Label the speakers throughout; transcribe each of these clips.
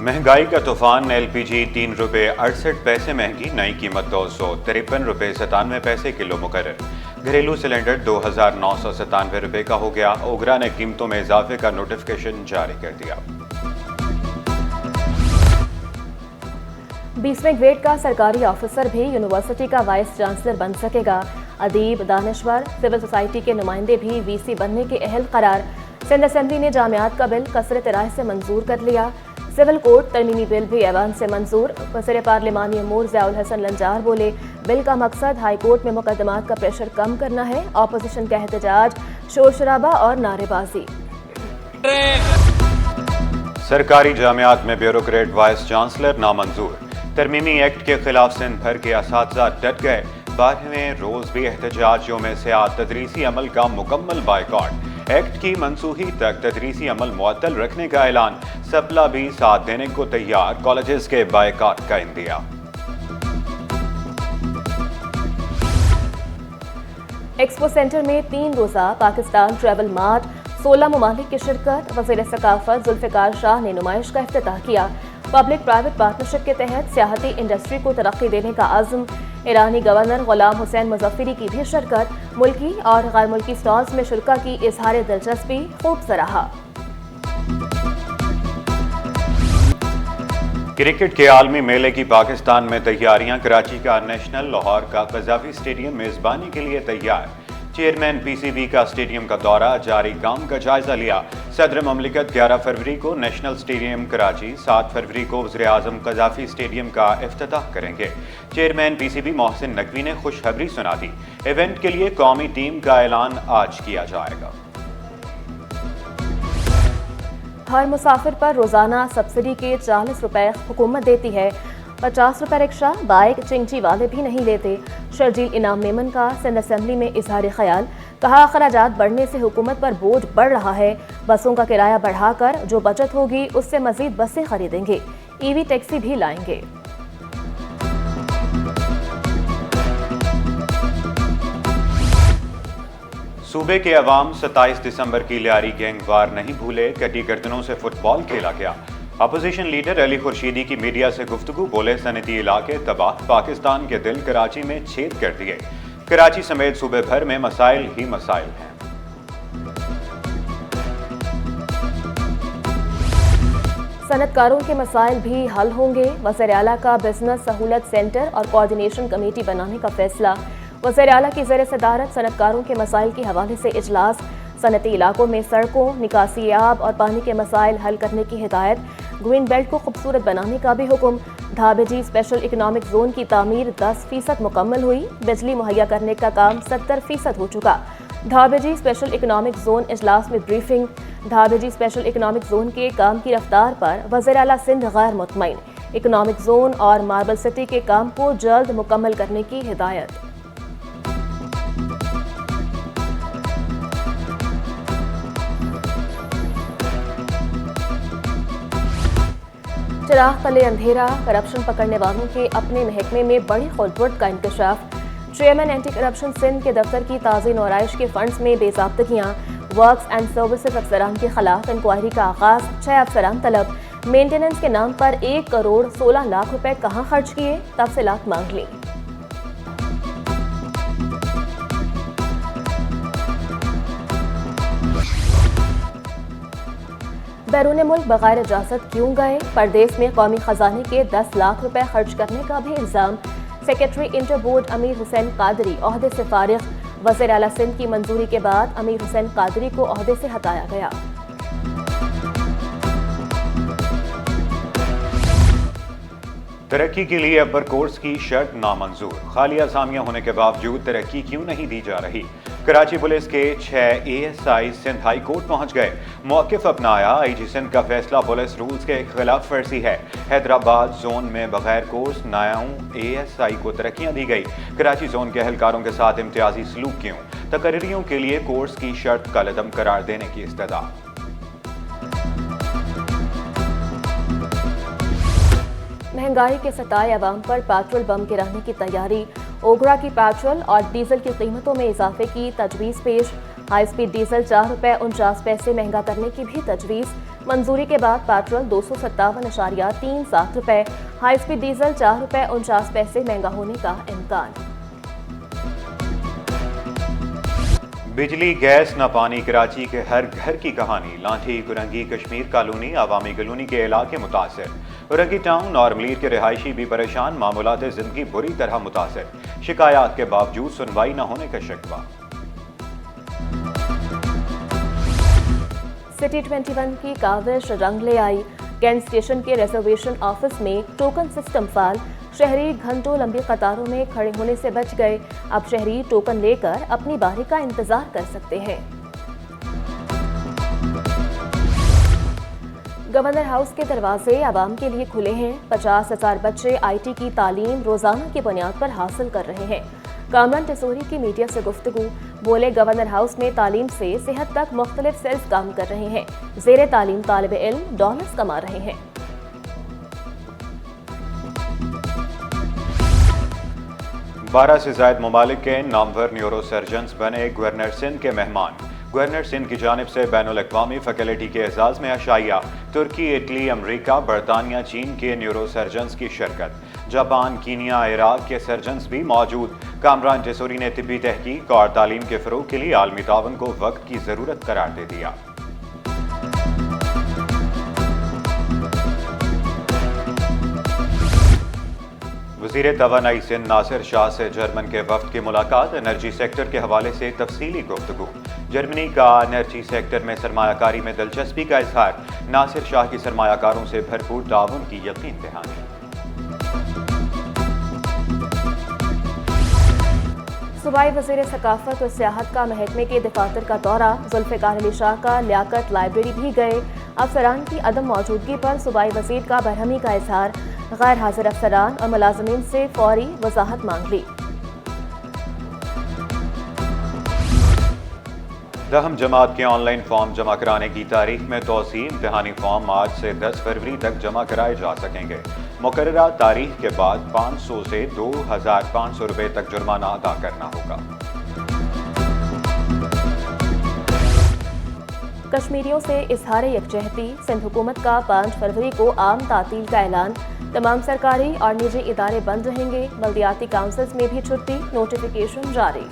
Speaker 1: महंगाई का तूफान। LPG 3 रुपये 68 पैसे महंगी, नई कीमत 253 रुपये 97 पैसे किलो मुकर्रर। घरेलू सिलेंडर 2,997 रुपये का हो गया। ओगरा ने कीमतों में इजाफे का नोटिफिकेशन जारी कर दिया।
Speaker 2: 20वें ग्रेड का सरकारी ऑफिसर भी यूनिवर्सिटी का वाइस चांसलर बन सकेगा। अदीब, दानिश्वर, सिविल सोसाइटी के नुमाइंदे भी VC बनने के अहल करार। सिंध असेंबली ने जामियात का बिल कसरत राय से मंजूर कर लिया। सिविल कोड तरमीमी बिल भी ऐवान से मंजूर। वज़ीर पार्लिमानी अमूर ज़ियाउल हसन लंजार बोले, बिल का मकसद हाई कोर्ट में मुकदमात का प्रेशर कम करना है। अपोजिशन का एहतजाज, शोर शराबा और नारेबाजी।
Speaker 1: सरकारी जामियात में ब्यूरोक्रेट वाइस चांसलर नामंजूर। तरमीमी एक्ट के खिलाफ सिंध भर के असातिज़ा डट गए। 12वें रोज भी एहतजाज, यौम सियात तदरीसी अमल का मुकम्मल बाइकॉट। एक्ट की मनसूखी तक तदरीसी अमल मुअत्तल रखने का ऐलान। सप्ला भी साथ देने को तैयार। कॉलेजेस के बाइकॉट का इंदिया।
Speaker 2: एक्सपो सेंटर में 3 रोज़ा पाकिस्तान ट्रैवल मार्ट, 16 ममालिक की शिरकत। वज़ीर सकाफत जुल्फ़िकार शाह ने नुमाइश का इफ्तिताह किया। पब्लिक प्राइवेट पार्टनरशिप के तहत सियाहती इंडस्ट्री को तरक्की देने का आज़म। ईरानी गवर्नर गुलाम हुसैन मुज़फ्फरी की भी शिरकत। मुल्की और गैर मुल्की स्टॉल्स में शुरा की इजहार दिलचस्पी, खूब सराहा।
Speaker 1: क्रिकेट के आलमी मेले की पाकिस्तान में तैयारियां। कराची का नेशनल, लाहौर का कज़ाफी स्टेडियम मेजबानी के लिए तैयार। चेयरमैन PCB का स्टेडियम का दौरा, जारी काम का जायजा लिया। सदर ममलिकत 11 फरवरी को नेशनल स्टेडियम कराची, 7 फरवरी को वज़ीर आज़म कज़ाफी स्टेडियम का इफ्तिताह करेंगे। चेयरमैन PCB मोहसिन नकवी ने खुशखबरी सुना दी। इवेंट के लिए कौमी टीम का ऐलान आज किया जाएगा।
Speaker 2: हर मुसाफिर पर रोजाना सब्सिडी के 40 रुपए हुकूमत देती है। 50 रुपए रिक्शा, बाइक, चिंची वाले भी नहीं लेते। शर्जील इनाम मेमन का सिंध असेंबली में इजहार ख्याल। कहा, अखराजात बढ़ने से हुकूमत पर बोझ बढ़ रहा है। बसों का किराया बढ़ाकर जो बचत होगी उससे मजीद बसें खरीदेंगे। EV टैक्सी भी लाएंगे।
Speaker 1: सूबे के अवाम 27 दिसंबर की लियारी गैंग वार नहीं भूले। कटी गर्दनों से फुटबॉल खेला गया। अपोजिशन लीडर अली खुर्शीदी की मीडिया से गुफ्तगू, बोले सनती इलाके तबाह। पाकिस्तान के दिल कराची में छेद कर दिए। कराची समेत सूबे भर में मसाइल ही मसाइल हैं।
Speaker 2: सनतकारों के मसाइल भी हल होंगे। वज़ीर आला का बिजनेस सहूलत सेंटर और कोऑर्डिनेशन कमेटी बनाने का फैसला। वज़ीर आला की ज़ेर सदारत सनतकारों के मसाइल के हवाले से इजलास। सनती इलाकों में सड़कों, निकासी आब और पानी के मसाइल हल करने की हिदायत। ग्रीन बेल्ट को खूबसूरत बनाने का भी हुक्म। धाबेजी स्पेशल इकनॉमिक जोन की तामीर 10% मुकम्मल हुई। बिजली मुहैया करने का काम 70% हो चुका। धाबेजी स्पेशल इकनॉमिक जोन इजलास में ब्रीफिंग। धाबेजी स्पेशल इकनॉमिक जोन के काम की रफ्तार पर वज़ीर आला सिंध गैर मुतमईन। इकनॉमिक जोन और मार्बल सिटी के काम को जल्द मुकम्मल करने की हिदायत। चिराग तले अंधेरा, करप्शन पकड़ने वालों के अपने महकमे में बड़ी खुलबुट का इंकशाफ। चेयरमैन एंटी करप्शन सिंध के दफ्तर की ताज़ी नौराइश के फंड्स में बेज़ाब्तगियाँ। वर्क्स एंड सर्विसेज अफसरान के खिलाफ इंक्वायरी का आगाज। 6 अफसरान तलब। मेंटेनेंस के नाम पर 1 करोड़ 16 लाख रुपए कहाँ खर्च किए, तफसीलात मांग ली। बैरून मुल्क बगैर इजाजत क्यों गए? परदेश में कौमी खजाने के 10 लाख रुपए खर्च करने का भी इल्जाम। सेक्रेटरी इंटर बोर्ड अमीर हुसैन कादरी ओहदे से फारिग। वज़ीर आला सिंध की मंजूरी के बाद अमीर हुसैन कादरी को ओहदे से हटाया गया।
Speaker 1: तरक्की के लिए अपर कोर्स की शर्त नामंजूर। खाली असामियां होने के बावजूद तरक्की क्यों नहीं दी जा रही? कराची पुलिस के 6 ASI सिंध हाई कोर्ट पहुंच गए। मौक़िफ़ अपनाया। IG सिंध का फैसला पुलिस रूल्स के खिलाफ वर्जी है। हैदराबाद जोन में बगैर कोर्स 9 ASI को तरक्कियां दी गई। कराची जोन के अहलकारों के साथ इम्तियाजी सलूक क्यों? तकर्रियों के लिए कोर्स की शर्त कलअदम करार देने की इस्तदा।
Speaker 2: महंगाई के सताए अवाम पर पेट्रोल बम गिराने की तैयारी। ओगरा की पेट्रोल और डीजल की कीमतों में इजाफे की तजवीज़ पेश। हाई स्पीड डीजल 4 रुपये 49 पैसे महंगा करने की भी तजवीज़। मंजूरी के बाद पेट्रोल 257.37 रुपए, हाई स्पीड डीजल 4 रुपए 49 पैसे महंगा होने का इम्कान।
Speaker 1: बिजली गैस न पानी, कराची के हर घर की कहानी। लाठी कुरंगी कश्मीर कॉलोनी आवामी कॉलोनी के इलाके मुतासर, उरंगी टाउन और मलीर के रिहायशी भी परेशान, मामूलात जिंदगी बुरी तरह मुतासर, शिकायत के बावजूद सुनवाई न होने का शिकवा।
Speaker 2: सिटी 21 की काविश रंग ले आई, कैंट स्टेशन के रिजर्वेशन ऑफिस में टोकन सिस्टम फाल, शहरी घंटों लंबी कतारों में खड़े होने से बच गए। अब शहरी टोकन लेकर अपनी बारी का इंतजार कर सकते हैं। गवर्नर हाउस के दरवाजे आवाम के लिए खुले हैं। 50,000 बच्चे आईटी की तालीम रोजाना की बुनियाद पर हासिल कर रहे हैं। कामरान टेसोरी की मीडिया से गुफ्तगू, बोले गवर्नर हाउस में तालीम से सेहत तक मुख्तलिफ सेल्स काम कर रहे हैं। ज़ेरे तालीम तालिब इल्म डॉलर्स कमा रहे हैं।
Speaker 1: 12 से ज़ायद ममालिक के नामवर न्यूरो सर्जन्स बने गवर्नर सिंध के मेहमान। गवर्नर सिंध की जानिब से बैनुल अक़वामी फैकल्टी के एजाज़ में अशाइया, तुर्की, इटली, अमरीका, बरतानिया, चीन के न्यूरो सर्जन्स की शिरकत। जापान, कीनिया, इराक के सर्जन्स भी मौजूद। कामरान टेसोरी ने तिब्बी तहकीक और तालीम के फ़रोग़ के लिए आलमी तावन को वक्त की ज़रूरत करार दे दिया। वज़ीर तवानाई सिंध नासिर शाह से जर्मन के वफ़द की मुलाकात, एनर्जी सेक्टर के हवाले से तफसीली गुफ्तगू। जर्मनी का एनर्जी सेक्टर में सरमायाकारी में दिलचस्पी का इजहार, नासिर शाह की सरमायाकारों से भरपूर ताउन की यकीन दहानी।
Speaker 2: सूबाई वज़ीर सकाफत और सियाहत का महकमे के दफातर का दौरा, जुल्फ़िकार अली शाह का लियाकत लाइब्रेरी भी गए। अफसरान की अदम मौजूदगी पर सूबाई वज़ीर का बरहमी का इजहार, गैर हाजिर अफसरान और मुलाजमीन से फौरी वजाहत मांग ली।
Speaker 1: दहम जमात के ऑनलाइन फॉर्म जमा कराने की तारीख में तोसी, इम्तहानी फॉर्म आज से 10 फरवरी तक जमा कराए जा सकेंगे। मुकर्ररा तारीख के बाद 500 से 2,500 रुपए तक जुर्माना अदा करना होगा।
Speaker 2: कश्मीरियों से इजहार यकजहती, सिंध हुकूमत का 5 फरवरी को आम तातील का ऐलान। तमाम सरकारी और निजी इदारे बंद रहेंगे। बल्दियाती काउंसिल्स में भी छुट्टी, नोटिफिकेशन जारी।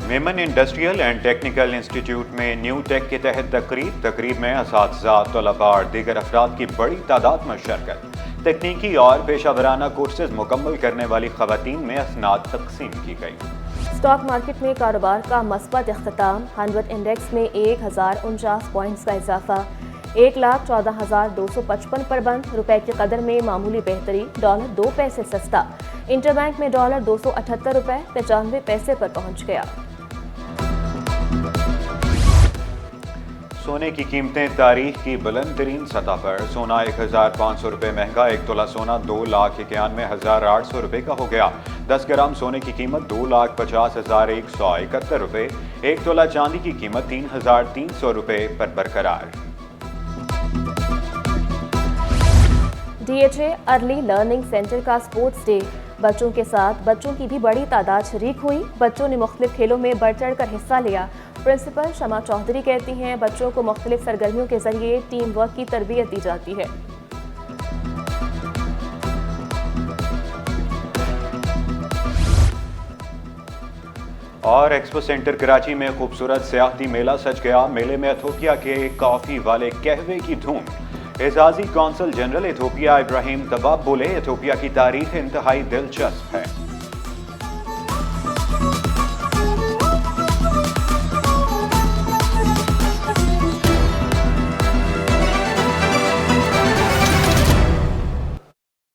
Speaker 1: Memon industrial and technical institute में न्यू टेक के तहत तकरीब में असातिज़ा, तलबा और दीगर अफराद की बड़ी तादाद में शिरकत। तकनीकी और पेशा वराना कोर्सेज मुकम्मल करने वाली खवातीन में असनाद तकसीम की गई।
Speaker 2: स्टॉक मार्केट में कारोबार का मस्बत इख्तिताम, 100 इंडेक्स में 1049 पॉइंट्स का इजाफा, 1,14,255 पर बंद। रुपए की कदर में मामूली बेहतरी, डॉलर 2 पैसे सस्ता। इंटरबैंक में डॉलर 278 रुपए 95 पैसे पर पहुंच गया।
Speaker 1: सोने की कीमतें तारीख की बुलंद तरीन सतह पर। सोना 1,500 रुपये महंगा, 1 तोला सोना 2,91,800 रुपये का हो गया। 10 ग्राम सोने की कीमत 2,50,171 रुपये। 1 तोला चांदी की कीमत 3,300 रुपये पर बरकरार।
Speaker 2: DHA अर्ली लर्निंग सेंटर का स्पोर्ट्स डे, बच्चों के साथ बच्चों की भी बड़ी तादाद शरीक हुई। बच्चों ने मुख्तलिफ खेलों में बढ़ चढ़ कर हिस्सा लिया। प्रिंसिपल शमा चौधरी कहती हैं, बच्चों को मुख्तलिफ सरगर्मियों के जरिए टीम वर्क की तरबियत दी जाती है।
Speaker 1: और एक्सपो सेंटर कराची में खूबसूरत सियाहती मेला सज गया। मेले में इथोपिया के कॉफी वाले कहवे की धूम। एजाजी कौंसल जनरल इथोपिया इब्राहिम तबाब बोले, इथोपिया की तारीख इंतहाई दिलचस्प है।